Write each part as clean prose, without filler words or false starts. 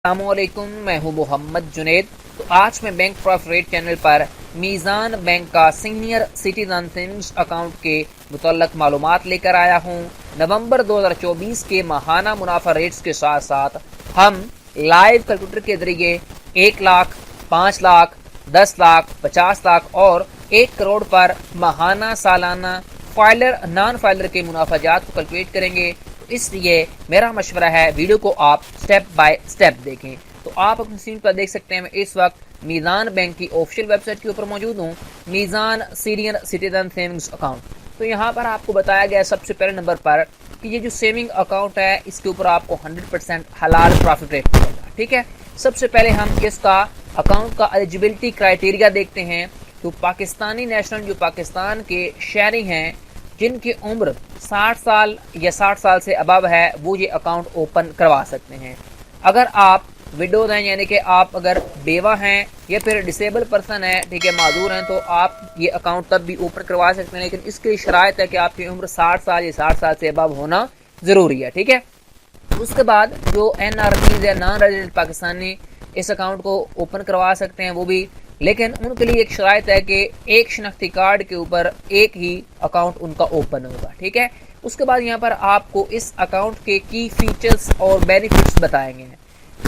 السلام علیکم، میں ہوں محمد جنید۔ تو آج میں بینک پروفٹ ریٹ چینل پر میزان بینک کا سینئر سٹیزن سیونگز اکاؤنٹ کے متعلق معلومات لے کر آیا ہوں۔ نومبر 2024 کے ماہانہ منافع ریٹس کے ساتھ ساتھ ہم لائیو کیلکولیٹر کے ذریعے 1 لاکھ، 5 لاکھ، 10 لاکھ، 50 لاکھ اور 1 کروڑ پر ماہانہ، سالانہ، فائلر، نان فائلر کے منافع جات کو کیلکولیٹ کریں گے۔ اس لیے میرا مشورہ ہے ویڈیو کو آپ سٹیپ بائی سٹیپ دیکھیں۔ تو آپ اپنی اسکرین پر دیکھ سکتے ہیں میں اس وقت میزان بینک کی آفیشیل ویب سائٹ کے اوپر موجود ہوں، میزان سینئر سٹیزن سیونگز اکاؤنٹ۔ تو یہاں پر آپ کو بتایا گیا ہے سب سے پہلے نمبر پر کہ یہ جو سیونگ اکاؤنٹ ہے اس کے اوپر آپ کو 100% حلال پروفٹ ریٹ ملے گا، ٹھیک ہے۔ سب سے پہلے ہم اس کا اکاؤنٹ کا ایلیجیبلٹی کرائیٹیریا دیکھتے ہیں۔ تو پاکستانی نیشنل جو پاکستان کے شہری ہیں جن کی عمر 60 سال یا 60 سال سے ابو ہے وہ یہ اکاؤنٹ اوپن کروا سکتے ہیں۔ اگر آپ وڈوز ہیں یعنی کہ آپ اگر بیوہ ہیں یا پھر ڈسیبل پرسن ہے، ٹھیک ہے، معذور ہیں، تو آپ یہ اکاؤنٹ تب بھی اوپن کروا سکتے ہیں، لیکن اس کی شرائط ہے کہ آپ کی عمر 60 سال یا 60 سال سے ابو ہونا ضروری ہے، ٹھیک ہے۔ اس کے بعد جو NRPs یا نان ریزیڈنٹ پاکستانی اس اکاؤنٹ کو اوپن کروا سکتے ہیں وہ بھی، لیکن ان کے لیے ایک شرائط ہے کہ ایک شناختی کارڈ کے اوپر ایک ہی اکاؤنٹ ان کا اوپن ہوگا، ٹھیک ہے۔ اس کے بعد یہاں پر آپ کو اس اکاؤنٹ کے کی فیچرز اور بینیفٹس بتائیں گے۔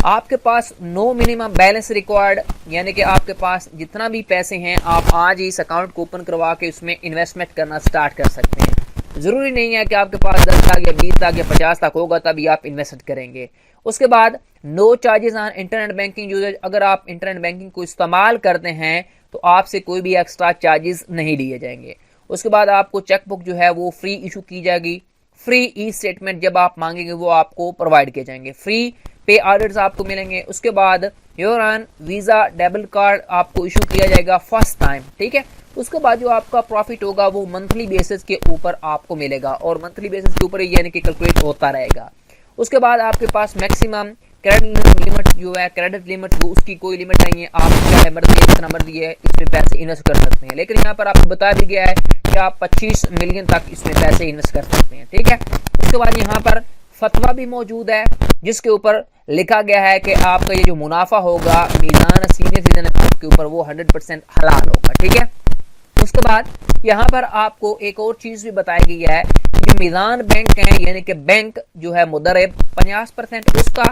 آپ کے پاس نو منیمم بیلنس ریکوائرڈ، یعنی کہ آپ کے پاس جتنا بھی پیسے ہیں آپ آج ہی اس اکاؤنٹ کو اوپن کروا کے اس میں انویسٹمنٹ کرنا سٹارٹ کر سکتے ہیں۔ ضروری نہیں ہے کہ آپ کے پاس 10 لاکھ یا 20 لاکھ یا 50 لاکھ ہوگا تبھی آپ انویسٹ کریں گے۔ اس کے بعد no charges on internet banking user, اگر آپ انٹرنیٹ بینکنگ کو استعمال کرتے ہیں تو آپ سے کوئی بھی ایکسٹرا چارجز نہیں لیے جائیں گے۔ اس کے بعد آپ کو چیک بک جو ہے وہ فری ایشو کی جائے گی۔ فری ای اسٹیٹمنٹ جب آپ مانگیں گے وہ آپ کو پرووائڈ کیے جائیں گے۔ فری پے آرڈرز آپ کو ملیں گے۔ اس کے بعد یوران ویزا ڈیبٹ کارڈ آپ کو ایشو کیا جائے گا فرسٹ ٹائم، ٹھیک ہے۔ اس کے بعد جو آپ کا پروفٹ ہوگا وہ منتھلی بیسس کے اوپر آپ کو ملے گا اور منتھلی بیسس کے اوپر یعنی کہ کیلکولیٹ ہوتا رہے گا۔ اس کے بعد آپ کے پاس میکسیمم کریڈٹ لمٹ جو ہے، کریڈٹ لمٹ وہ اس کی کوئی لمٹ نہیں ہے، آپ چاہے مرضی ہے جتنا مرضی ہے اس میں پیسے انویسٹ کر سکتے ہیں، لیکن یہاں پر آپ کو بتا بھی گیا ہے کہ آپ 25 ملین تک اس میں پیسے انویسٹ کر سکتے ہیں، ٹھیک ہے۔ اس کے بعد یہاں پر فتویٰ بھی موجود ہے جس کے اوپر لکھا گیا ہے کہ آپ کا یہ جو منافع ہوگا میزان سینئر سٹیزن اکاؤنٹ کے اوپر وہ 100% حلال ہوگا، ٹھیک ہے۔ اس کے بعد یہاں پر آپ کو ایک اور چیز بھی بتائی گئی ہے کہ میزان بینک ہے یعنی کہ بینک جو ہے مدرب 50% اس کا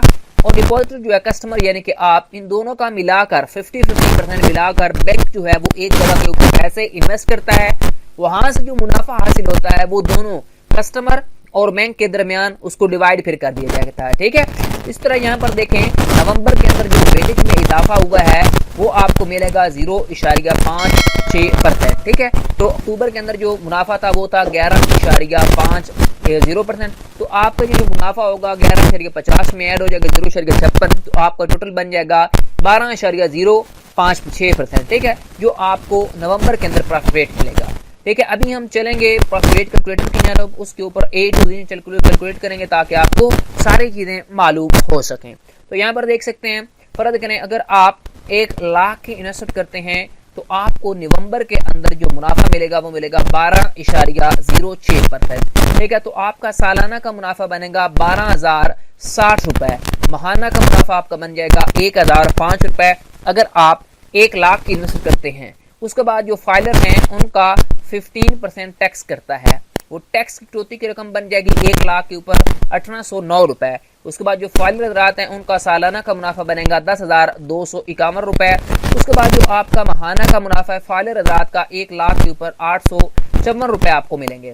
اور ڈپازٹر جو ہے کسٹمر یعنی کہ آپ، ان دونوں کا ملا کر 50% ملا کر بینک جو ہے وہ ایک جگہ کے اوپر پیسے انویسٹ کرتا ہے، وہاں سے جو منافع حاصل ہوتا ہے وہ دونوں کسٹمر اور بینک کے درمیان اس کو ڈیوائیڈ پھر کر دیا جاتا ہے، ٹھیک ہے۔ اس طرح یہاں پر دیکھیں نومبر کے اندر جو ویٹیج میں اضافہ ہوا ہے وہ آپ کو ملے گا 0.56%، ٹھیک ہے۔ تو اکتوبر کے اندر جو منافع تھا وہ تھا 11.50%، تو آپ کا جو منافع ہوگا 11.50 میں ایڈ ہو جائے گا 0.56، تو آپ کا ٹوٹل بن جائے گا 12.056%، ٹھیک ہے، جو آپ کو نومبر کے اندر پروفٹ ریٹ ملے گا، ٹھیک ہے۔ ابھی ہم چلیں گے پروفٹ ریٹ کیلکولیٹر کی جانب، اس کے اوپر A to Z کیلکولیٹ کریں گے تاکہ آپ کو ساری چیزیں معلوم ہو سکیں۔ تو یہاں پر دیکھ سکتے ہیں فرض کریں اگر آپ 1 لاکھ کی انویسٹ کرتے ہیں تو آپ کو نومبر کے اندر جو منافع ملے گا وہ ملے گا 12.06%، ٹھیک ہے۔ تو آپ کا سالانہ کا منافع بنے گا 12,060 روپے، ماہانہ کا منافع آپ کا بن جائے گا 1,005 روپے اگر آپ 1 لاکھ کی انویسٹ کرتے ہیں۔ اس کے بعد جو فائلر ہیں ان کا 15% ٹیکس کرتا ہے، وہ ٹیکس کی ٹوٹی کی رقم بن جائے گی 1 لاکھ کے اوپر 1809 روپے۔ اس کے بعد جو فائلر حضرات ہیں ان کا سالانہ کا منافع بنے گا 10,251 روپے۔ اس کے بعد جو آپ کا ماہانہ کا منافع ہے فائلر حضرات کا 1 لاکھ کے اوپر 854 روپے آپ کو ملیں گے۔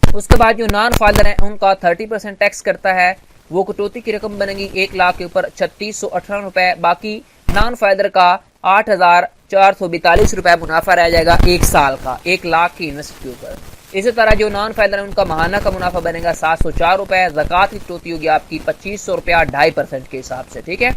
اس کے بعد جو نان فائلر ہیں ان کا 30% ٹیکس کرتا ہے، وہ کٹوتی کی رقم بنے گی 1 لاکھ کے اوپر 3618 روپے، باقی نان فائلر کا 8,442 روپے منافع رہ جائے گا 1 سال کا 1 لاکھ کی انویسٹ کے اوپر۔ اسی طرح جو نان فائلر ہے ان کا ماہانہ کا منافع بنے گا 704 روپے، زکوٰۃ کی کٹوتی ہوگی آپ کی 2500 روپیہ 2.5% کے حساب سے، ٹھیک ہے۔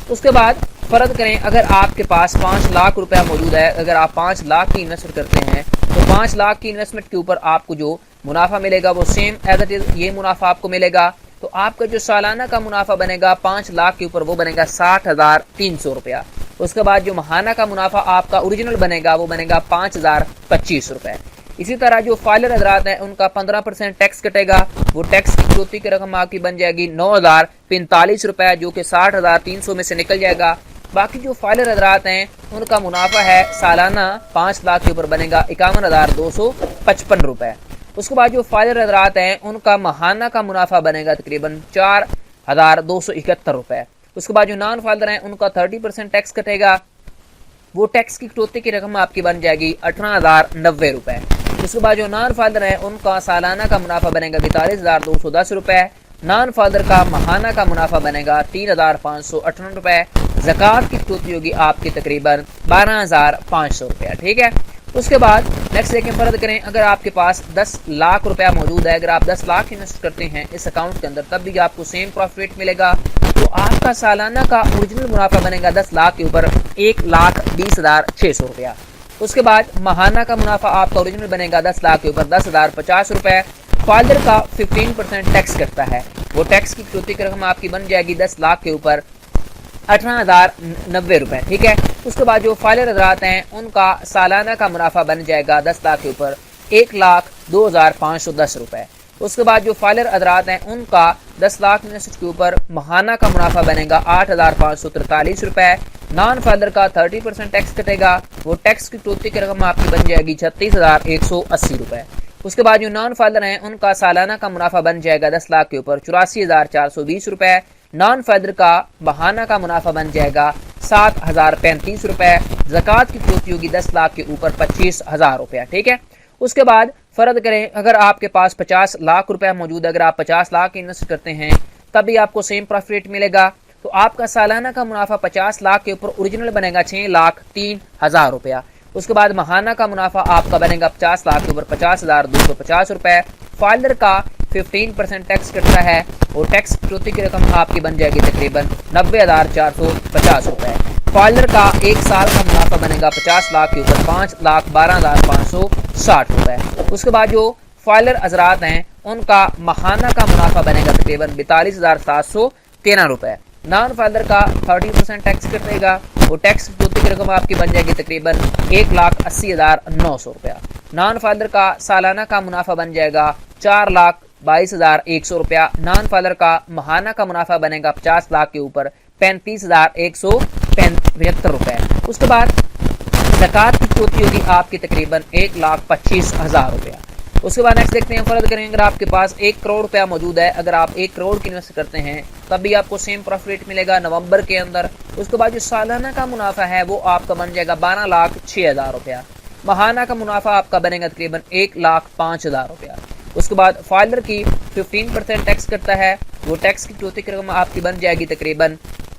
اس کے بعد فرض کریں اگر آپ کے پاس 5 لاکھ روپے موجود ہے، اگر آپ 5 لاکھ کی انویسٹ کرتے ہیں تو 5 لاکھ کی انویسٹمنٹ کے اوپر آپ کو جو منافع ملے گا وہ سیم ایز اٹ از یہ منافع آپ کو ملے گا۔ تو آپ کا جو سالانہ کا منافع بنے گا 5 لاکھ کے اوپر وہ بنے گا 60,300 روپیہ۔ اس کے بعد جو ماہانہ کا منافع آپ کا اوریجنل بنے گا وہ بنے گا 5,025 روپے۔ اسی طرح جو فائلر حضرات ہیں ان کا 15% ٹیکس کٹے گا، وہ ٹیکس کی کٹوتی کی رقم آپ کی بن جائے گی 9,045 روپے، جو کہ 60,300 میں سے نکل جائے گا۔ باقی جو فائلر حضرات ہیں ان کا منافع ہے سالانہ 5 لاکھ کے اوپر بنے گا 51,255 روپے۔ اس کے بعد جو فائلر حضرات ہیں ان کا ماہانہ کا منافع بنے گا تقریباً 4,271 روپے۔ اس کے بعد جو نان فائلر ہیں ان کا 30% ٹیکس کٹے گا، وہ ٹیکس کی کٹوتی کی رقم آپ کی بن جائے گی 18,090 روپے۔ اس کے بعد جو نان فائلر ہیں ان کا سالانہ کا منافع بنے گا 42,210 روپے، نان فائلر کا ماہانہ کا منافع بنے گا 3,558 روپے، زکوٰۃ کی کٹوتی ہوگی آپ کی تقریباً 12,500 روپیہ، ٹھیک ہے۔ اس کے بعد نیکسٹ دیکھیں، فرض کریں اگر آپ کے پاس 10 لاکھ روپیہ موجود ہے، اگر آپ 10 لاکھ انویسٹ کرتے ہیں اس اکاؤنٹ کے اندر، تب بھی آپ کو سیم پروفٹ ریٹ ملے گا۔ تو آپ کا سالانہ کا اوریجنل منافع بنے گا 10 لاکھ کے اوپر 1,20,600 روپیہ۔ اس کے بعد ماہانہ کا منافع آپ کا اوریجنل بنے گا 10 لاکھ کے اوپر 10,050 روپے۔ فائلر کا 15% ٹیکس کٹتا ہے، وہ ٹیکس کی کٹوتی کی رقم آپ کی بن جائے گی 10 لاکھ کے اوپر 18,090 روپے، ٹھیک ہے۔ اس کے بعد جو فائلر حضرات ہیں ان کا سالانہ کا منافع بن جائے گا 10 لاکھ کے اوپر 1,02,510 روپے۔ اس کے بعد جو فائلر حضرات ہیں ان کا 10 لاکھ انویسٹ کے اوپر ماہانہ کا منافع بنے گا 8,543 روپے۔ نان فائلر کا 30% ٹیکس کٹے گا، وہ ٹیکس کی کٹوتی کی رقم آپ کی بن جائے گی 36,180 روپے۔ اس کے بعد جو نان فائلر ہیں ان کا سالانہ کا منافع بن جائے گا 10 لاکھ کے اوپر 84,420 روپے۔ نان فائلر کا ماہانہ کا منافع بن جائے گا 7,035 روپے۔ زکوٰۃ کی کٹوتی ہوگی 10 لاکھ کے اوپر 25,000 روپیہ، ٹھیک ہے۔ اس کے بعد فرض کریں اگر آپ کے پاس 50 لاکھ روپے موجود ہے، اگر آپ 50 لاکھ انویسٹ کرتے ہیں تب بھی آپ کو سیم پروفٹ ریٹ ملے گا۔ تو آپ کا سالانہ کا منافع 50 لاکھ کے اوپر اوریجنل بنے گا 6,03,000 روپیہ۔ اس کے بعد ماہانہ کا منافع آپ کا بنے گا 50 لاکھ کے اوپر 50,250 روپے۔ فائلر کا 15% ٹیکس کٹتا ہے، اور ٹیکس کٹوتی کی رقم آپ کی بن جائے گی تقریباً 90,450 روپے۔ فائلر کا ایک سال کا منافع بنے گا 50 لاکھ کے اوپر 5,12,560 روپے۔ اس کے بعد جو فائلر حضرات ہیں ان کا ماہانہ کا منافع بنے گا تقریباً 42,713 روپے۔ نان فائلر کا 30% ٹیکس کٹے گا، وہ ٹیکس کٹوتی کی رقم آپ کی بن جائے گی تقریباً 1,80,900 روپیہ۔ نان فائلر کا سالانہ کا منافع بن جائے گا 4,22,100 روپیہ۔ نان فائلر کا ماہانہ کا منافع بنے گا 50 لاکھ کے اوپر 35,175 روپے۔ اس کے بعد زکوٰۃ کی کٹوتی ہوگی آپ کی تقریباً 1,25,000 روپیہ۔ اس کے بعد نیکسٹ دیکھتے ہیں، فرض کریں اگر آپ کے پاس 1 کروڑ روپیہ موجود ہے، اگر آپ 1 کروڑ کی انویسٹ کرتے ہیں تب بھی آپ کو سیم پروفٹ ریٹ ملے گا نومبر کے اندر۔ اس کے بعد جو سالانہ کا منافع ہے وہ آپ کا بن جائے گا 12,06,000 روپیہ۔ ماہانہ کا منافع آپ کا بنے گا تقریباً 1,05,000 روپیہ۔ اس کے بعد فائلر کی 15% ٹیکس کرتا ہے، وہ ٹیکس کی کٹوتی کی رقم آپ کی بن جائے گی تقریباً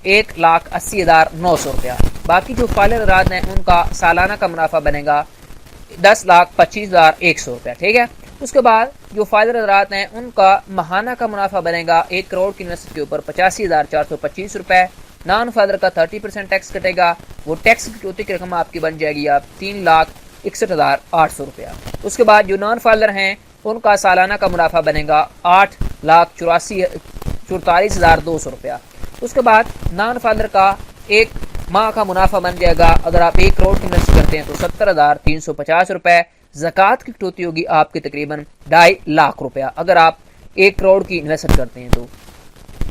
1,80,900 روپیہ۔ باقی جو فائلر حضرات ہیں ان کا سالانہ کا منافع بنے گا 10,25,100 روپیہ، ٹھیک ہے۔ اس کے بعد جو فائلر حضرات ہیں ان کا ماہانہ کا منافع بنے گا 1 کروڑ کی انویسٹ کے اوپر 85,425 روپے۔ نان فائلر کا 30% ٹیکس کٹے گا، وہ ٹیکس کی کٹوتی کی رقم آپ کی بن جائے گی 3,61,800 روپیہ۔ اس کے بعد جو نان فائلر ہیں ان کا سالانہ کا منافع بنے گا 8,44,200 روپیہ۔ اس کے بعد نان فائلر کا ایک ماہ کا منافع بن جائے گا، اگر آپ 1 کروڑ کی انویسٹ کرتے ہیں تو 70,350 روپے۔ زکوٰۃ کی کٹوتی ہوگی آپ کی تقریباً 2.5 لاکھ روپیہ اگر آپ 1 کروڑ کی انویسٹ کرتے ہیں۔ تو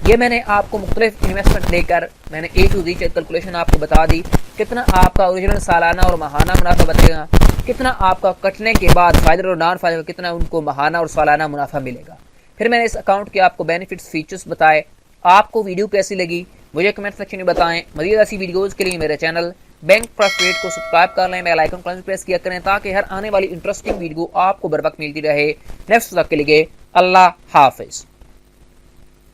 یہ میں نے آپ کو مختلف انویسٹمنٹ لے کر میں نے A to Z کیلکولیشن آپ کو بتا دی، کتنا آپ کا اوریجنل سالانہ اور ماہانہ منافع بنے گا، کتنا آپ کا کٹنے کے بعد فائلر اور نان فائلر کتنا ان کو ماہانہ اور سالانہ منافع ملے گا۔ پھر میں نے اس اکاؤنٹ کے آپ کو بینیفٹس فیچرز بتائے۔ آپ کو ویڈیو کیسی لگی مجھے کمنٹ سیکشن میں بتائیں۔ مزید ایسی ویڈیوز کے لیے میرے چینل بینک پروفٹ ریٹ کو سبسکرائب کر لیں، بیل آئیکن کو پریس کیا کریں تاکہ ہر آنے والی انٹرسٹنگ ویڈیو آپ کو بر وقت ملتی رہے۔ نیکسٹ تک کے لیے اللہ حافظ۔